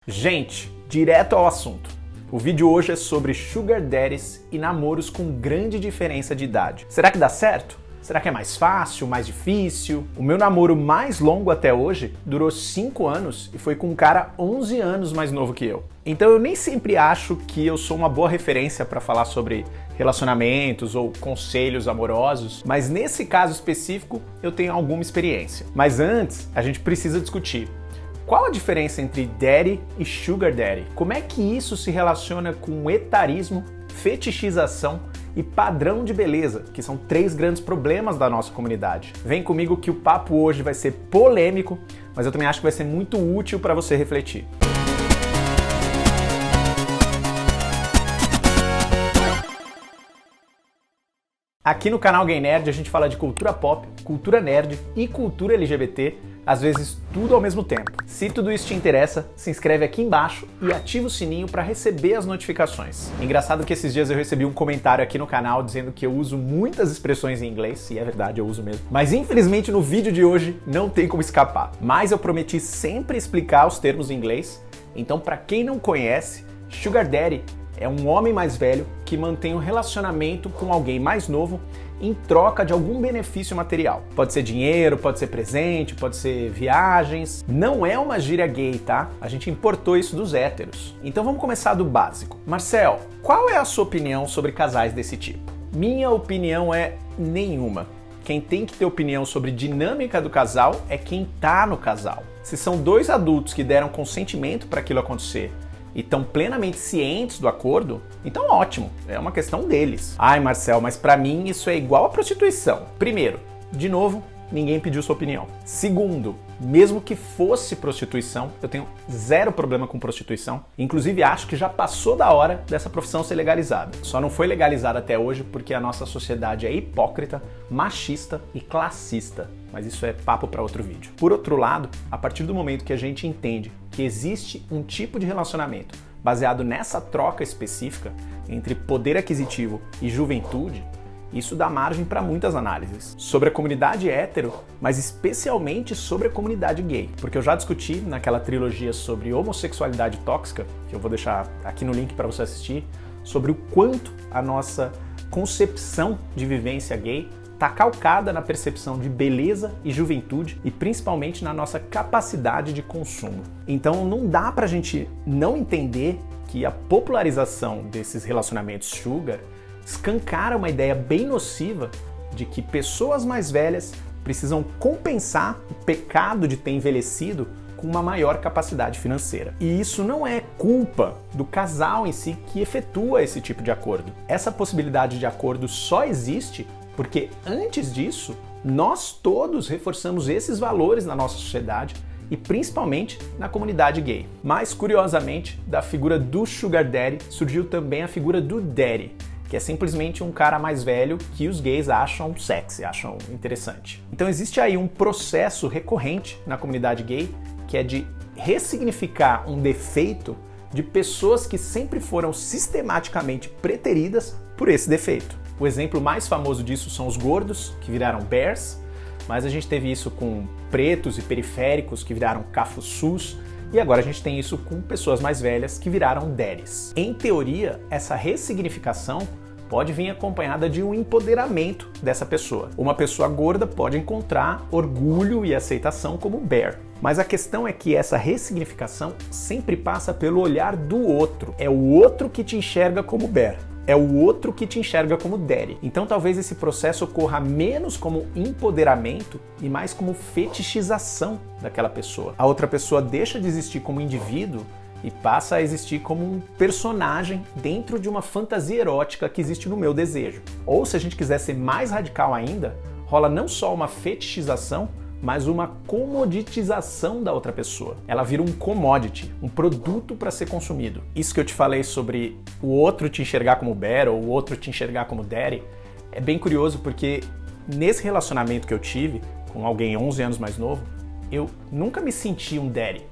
Gente, direto ao assunto. O vídeo hoje é sobre Sugar Daddies e namoros com grande diferença de idade. Será que dá certo? Será que é mais fácil, mais difícil? O meu namoro mais longo até hoje durou 5 anos e foi com um cara 11 anos mais novo que eu. Então eu nem sempre acho que eu sou uma boa referência para falar sobre relacionamentos ou conselhos amorosos, mas nesse caso específico eu tenho alguma experiência. Mas antes, a gente precisa discutir. Qual a diferença entre Daddy e Sugar Daddy? Como é que isso se relaciona com etarismo, fetichização e padrão de beleza, que são 3 grandes problemas da nossa comunidade? Vem comigo que o papo hoje vai ser polêmico, mas eu também acho que vai ser muito útil para você refletir. Aqui no canal Gay Nerd a gente fala de cultura pop, cultura nerd e cultura LGBT, às vezes tudo ao mesmo tempo. Se tudo isso te interessa, se inscreve aqui embaixo e ativa o sininho para receber as notificações. Engraçado que esses dias eu recebi um comentário aqui no canal dizendo que eu uso muitas expressões em inglês, e é verdade, eu uso mesmo. Mas infelizmente no vídeo de hoje não tem como escapar. Mas eu prometi sempre explicar os termos em inglês, então para quem não conhece, Sugar Daddy é um homem mais velho que mantém um relacionamento com alguém mais novo em troca de algum benefício material. Pode ser dinheiro, pode ser presente, pode ser viagens. Não é uma gíria gay, tá? A gente importou isso dos héteros. Então vamos começar do básico. Marcel, qual é a sua opinião sobre casais desse tipo? Minha opinião é nenhuma. Quem tem que ter opinião sobre dinâmica do casal é quem tá no casal. Se são 2 adultos que deram consentimento para aquilo acontecer e estão plenamente cientes do acordo, então ótimo, é uma questão deles. Ai, Marcel, mas pra mim isso é igual a prostituição. Primeiro, de novo, ninguém pediu sua opinião. Segundo, mesmo que fosse prostituição, eu tenho 0 problema com prostituição. Inclusive acho que já passou da hora dessa profissão ser legalizada. Só não foi legalizada até hoje porque a nossa sociedade é hipócrita, machista e classista. Mas isso é papo para outro vídeo. Por outro lado, a partir do momento que a gente entende que existe um tipo de relacionamento baseado nessa troca específica entre poder aquisitivo e juventude, isso dá margem para muitas análises sobre a comunidade hétero, mas especialmente sobre a comunidade gay. Porque eu já discuti naquela trilogia sobre homossexualidade tóxica, que eu vou deixar aqui no link para você assistir, sobre o quanto a nossa concepção de vivência gay está calcada na percepção de beleza e juventude e principalmente na nossa capacidade de consumo. Então não dá pra gente não entender que a popularização desses relacionamentos sugar escancara uma ideia bem nociva de que pessoas mais velhas precisam compensar o pecado de ter envelhecido com uma maior capacidade financeira. E isso não é culpa do casal em si que efetua esse tipo de acordo. Essa possibilidade de acordo só existe porque antes disso, nós todos reforçamos esses valores na nossa sociedade e principalmente na comunidade gay. Mas, curiosamente, da figura do Sugar Daddy surgiu também a figura do Daddy, que é simplesmente um cara mais velho que os gays acham sexy, acham interessante. Então existe aí um processo recorrente na comunidade gay que é de ressignificar um defeito de pessoas que sempre foram sistematicamente preteridas por esse defeito. O exemplo mais famoso disso são os gordos, que viraram bears, mas a gente teve isso com pretos e periféricos, que viraram cafuçus, e agora a gente tem isso com pessoas mais velhas, que viraram daddies. Em teoria, essa ressignificação pode vir acompanhada de um empoderamento dessa pessoa. Uma pessoa gorda pode encontrar orgulho e aceitação como bear. Mas a questão é que essa ressignificação sempre passa pelo olhar do outro. É o outro que te enxerga como bear. É o outro que te enxerga como daddy. Então talvez esse processo ocorra menos como empoderamento e mais como fetichização daquela pessoa. A outra pessoa deixa de existir como indivíduo e passa a existir como um personagem dentro de uma fantasia erótica que existe no meu desejo. Ou se a gente quiser ser mais radical ainda, rola não só uma fetichização, mas uma comoditização da outra pessoa. Ela vira um commodity, um produto para ser consumido. Isso que eu te falei sobre o outro te enxergar como bear ou o outro te enxergar como daddy, é bem curioso porque nesse relacionamento que eu tive com alguém 11 anos mais novo, eu nunca me senti um daddy.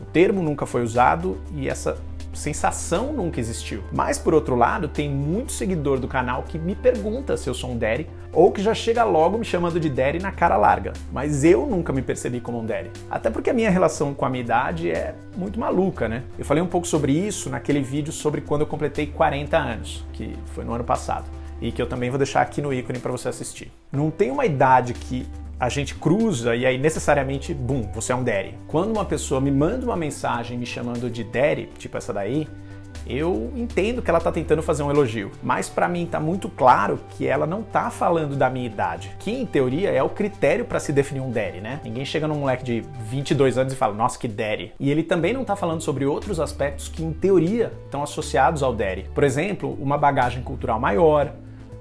O termo nunca foi usado e essa sensação nunca existiu. Mas por outro lado, tem muito seguidor do canal que me pergunta se eu sou um daddy, ou que já chega logo me chamando de daddy na cara larga. Mas eu nunca me percebi como um daddy. Até porque a minha relação com a minha idade é muito maluca, né? Eu falei um pouco sobre isso naquele vídeo sobre quando eu completei 40 anos, que foi no ano passado. E que eu também vou deixar aqui no ícone para você assistir. Não tem uma idade que a gente cruza e aí necessariamente, bum, você é um daddy. Quando uma pessoa me manda uma mensagem me chamando de daddy, tipo essa daí, eu entendo que ela tá tentando fazer um elogio. Mas pra mim tá muito claro que ela não tá falando da minha idade, que em teoria é o critério pra se definir um daddy, né? Ninguém chega num moleque de 22 anos e fala, nossa, que daddy. E ele também não tá falando sobre outros aspectos que em teoria estão associados ao daddy. Por exemplo, uma bagagem cultural maior,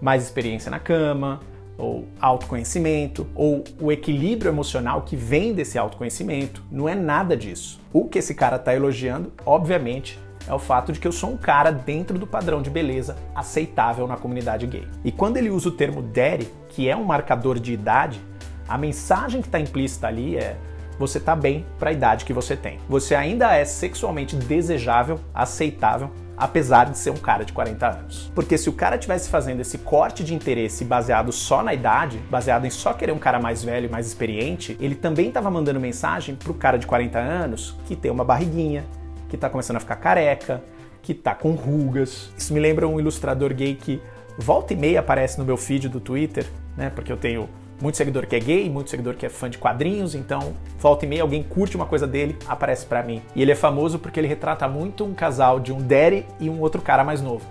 mais experiência na cama, ou autoconhecimento, ou o equilíbrio emocional que vem desse autoconhecimento. Não é nada disso. O que esse cara tá elogiando, obviamente, é o fato de que eu sou um cara dentro do padrão de beleza aceitável na comunidade gay. E quando ele usa o termo daddy, que é um marcador de idade, a mensagem que está implícita ali é: você tá bem para a idade que você tem. Você ainda é sexualmente desejável, aceitável, apesar de ser um cara de 40 anos. Porque se o cara estivesse fazendo esse corte de interesse baseado só na idade, baseado em só querer um cara mais velho e mais experiente, ele também estava mandando mensagem pro cara de 40 anos que tem uma barriguinha, que tá começando a ficar careca, que tá com rugas. Isso me lembra um ilustrador gay que volta e meia aparece no meu feed do Twitter, né? Porque eu tenho muito seguidor que é gay, muito seguidor que é fã de quadrinhos, então volta e meia alguém curte uma coisa dele, aparece pra mim. E ele é famoso porque ele retrata muito um casal de um daddy e um outro cara mais novo.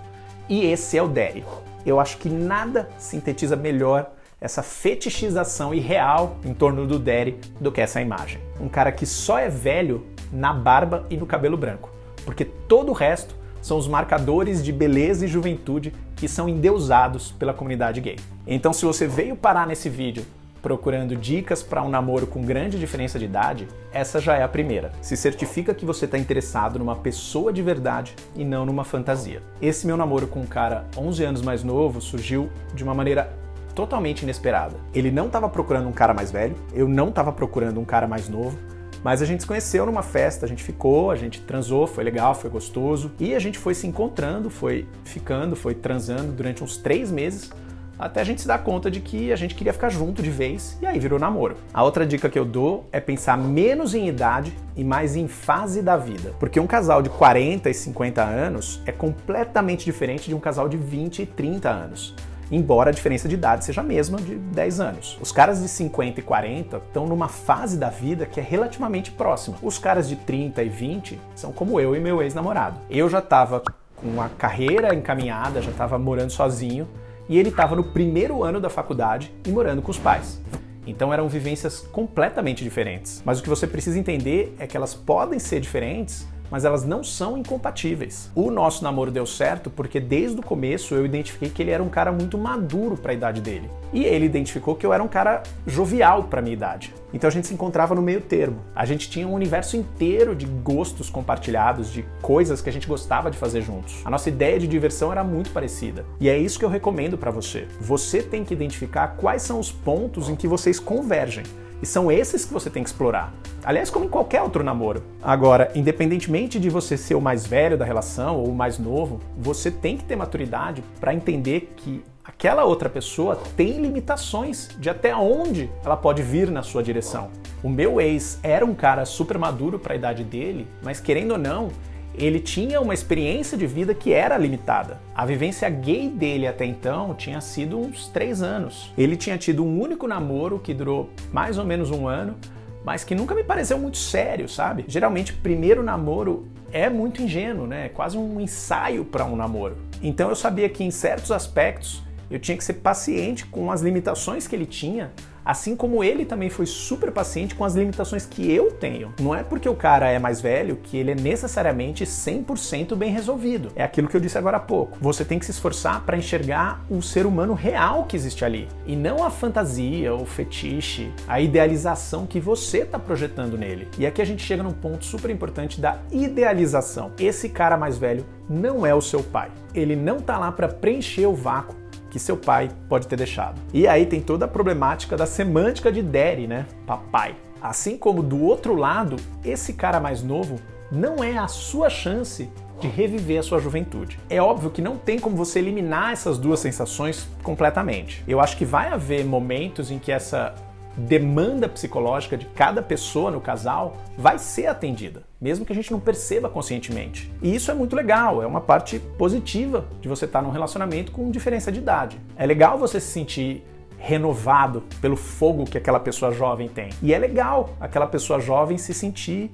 E esse é o daddy. Eu acho que nada sintetiza melhor essa fetichização irreal em torno do daddy do que essa imagem. Um cara que só é velho na barba e no cabelo branco, porque todo o resto são os marcadores de beleza e juventude que são endeusados pela comunidade gay. Então, se você veio parar nesse vídeo procurando dicas para um namoro com grande diferença de idade, essa já é a primeira. Se certifica que você está interessado numa pessoa de verdade e não numa fantasia. Esse meu namoro com um cara 11 anos mais novo surgiu de uma maneira totalmente inesperada. Ele não estava procurando um cara mais velho, eu não estava procurando um cara mais novo, mas a gente se conheceu numa festa, a gente ficou, a gente transou, foi legal, foi gostoso, e a gente foi se encontrando, foi ficando, foi transando durante uns 3 meses, até a gente se dar conta de que a gente queria ficar junto de vez, e aí virou namoro. A outra dica que eu dou é pensar menos em idade e mais em fase da vida, porque um casal de 40 e 50 anos é completamente diferente de um casal de 20 e 30 anos. Embora a diferença de idade seja a mesma de 10 anos. Os caras de 50 e 40 estão numa fase da vida que é relativamente próxima. Os caras de 30 e 20 são como eu e meu ex-namorado. Eu já estava com a carreira encaminhada, já estava morando sozinho, e ele estava no primeiro ano da faculdade e morando com os pais. Então eram vivências completamente diferentes. Mas o que você precisa entender é que elas podem ser diferentes, mas elas não são incompatíveis. O nosso namoro deu certo porque desde o começo eu identifiquei que ele era um cara muito maduro para a idade dele. E ele identificou que eu era um cara jovial para a minha idade. Então a gente se encontrava no meio termo. A gente tinha um universo inteiro de gostos compartilhados, de coisas que a gente gostava de fazer juntos. A nossa ideia de diversão era muito parecida. E é isso que eu recomendo para você. Você tem que identificar quais são os pontos em que vocês convergem. E são esses que você tem que explorar. Aliás, como em qualquer outro namoro. Agora, independentemente de você ser o mais velho da relação ou o mais novo, você tem que ter maturidade para entender que aquela outra pessoa tem limitações de até onde ela pode vir na sua direção. O meu ex era um cara super maduro para a idade dele, mas querendo ou não, ele tinha uma experiência de vida que era limitada. A vivência gay dele até então tinha sido uns 3 anos. Ele tinha tido um único namoro que durou mais ou menos 1 ano, mas que nunca me pareceu muito sério, sabe? Geralmente, primeiro namoro é muito ingênuo, né? É quase um ensaio para um namoro. Então eu sabia que em certos aspectos eu tinha que ser paciente com as limitações que ele tinha, assim como ele também foi super paciente com as limitações que eu tenho. Não é porque o cara é mais velho que ele é necessariamente 100% bem resolvido. É aquilo que eu disse agora há pouco. Você tem que se esforçar para enxergar o ser humano real que existe ali, e não a fantasia, o fetiche, a idealização que você está projetando nele. E aqui a gente chega num ponto super importante da idealização. Esse cara mais velho não é o seu pai. Ele não tá lá para preencher o vácuo que seu pai pode ter deixado. E aí tem toda a problemática da semântica de daddy, né? Papai. Assim como do outro lado, esse cara mais novo não é a sua chance de reviver a sua juventude. É óbvio que não tem como você eliminar essas duas sensações completamente. Eu acho que vai haver momentos em que essa demanda psicológica de cada pessoa no casal vai ser atendida, mesmo que a gente não perceba conscientemente. E isso é muito legal, é uma parte positiva de você estar num relacionamento com diferença de idade. É legal você se sentir renovado pelo fogo que aquela pessoa jovem tem. E é legal aquela pessoa jovem se sentir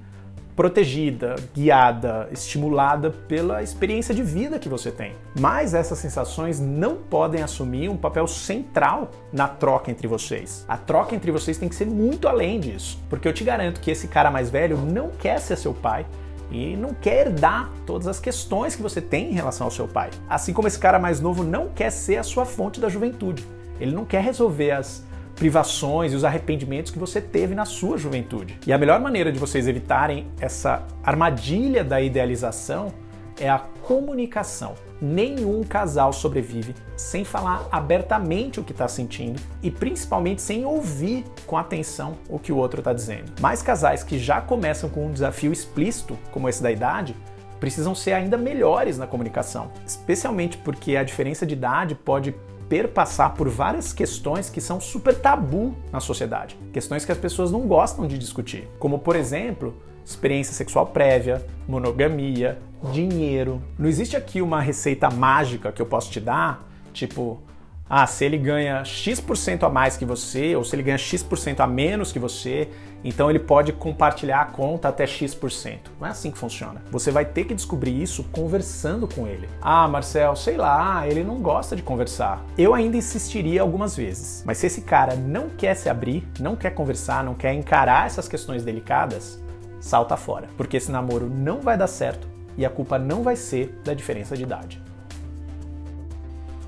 protegida, guiada, estimulada pela experiência de vida que você tem. Mas essas sensações não podem assumir um papel central na troca entre vocês. A troca entre vocês tem que ser muito além disso, porque eu te garanto que esse cara mais velho não quer ser seu pai e não quer herdar todas as questões que você tem em relação ao seu pai. Assim como esse cara mais novo não quer ser a sua fonte da juventude. Ele não quer resolver as privações e os arrependimentos que você teve na sua juventude. E a melhor maneira de vocês evitarem essa armadilha da idealização é a comunicação. Nenhum casal sobrevive sem falar abertamente o que está sentindo e principalmente sem ouvir com atenção o que o outro está dizendo. Mas casais que já começam com um desafio explícito, como esse da idade, precisam ser ainda melhores na comunicação, especialmente porque a diferença de idade pode perpassar por várias questões que são super tabu na sociedade, questões que as pessoas não gostam de discutir, como por exemplo, experiência sexual prévia, monogamia, dinheiro. Não existe aqui uma receita mágica que eu posso te dar, tipo, se ele ganha X% a mais que você, ou se ele ganha X% a menos que você, então ele pode compartilhar a conta até X%. Não é assim que funciona. Você vai ter que descobrir isso conversando com ele. Marcel, sei lá, ele não gosta de conversar. Eu ainda insistiria algumas vezes. Mas se esse cara não quer se abrir, não quer conversar, não quer encarar essas questões delicadas, salta fora. Porque esse namoro não vai dar certo e a culpa não vai ser da diferença de idade.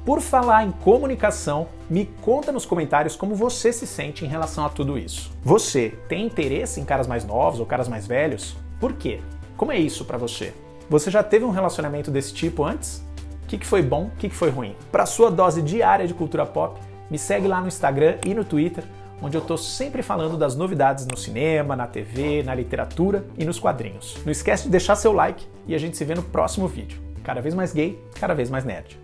Por falar em comunicação, me conta nos comentários como você se sente em relação a tudo isso. Você tem interesse em caras mais novos ou caras mais velhos? Por quê? Como é isso pra você? Você já teve um relacionamento desse tipo antes? O que foi bom, o que foi ruim? Para sua dose diária de cultura pop, me segue lá no Instagram e no Twitter, onde eu tô sempre falando das novidades no cinema, na TV, na literatura e nos quadrinhos. Não esquece de deixar seu like e a gente se vê no próximo vídeo. Cada vez mais gay, cada vez mais nerd.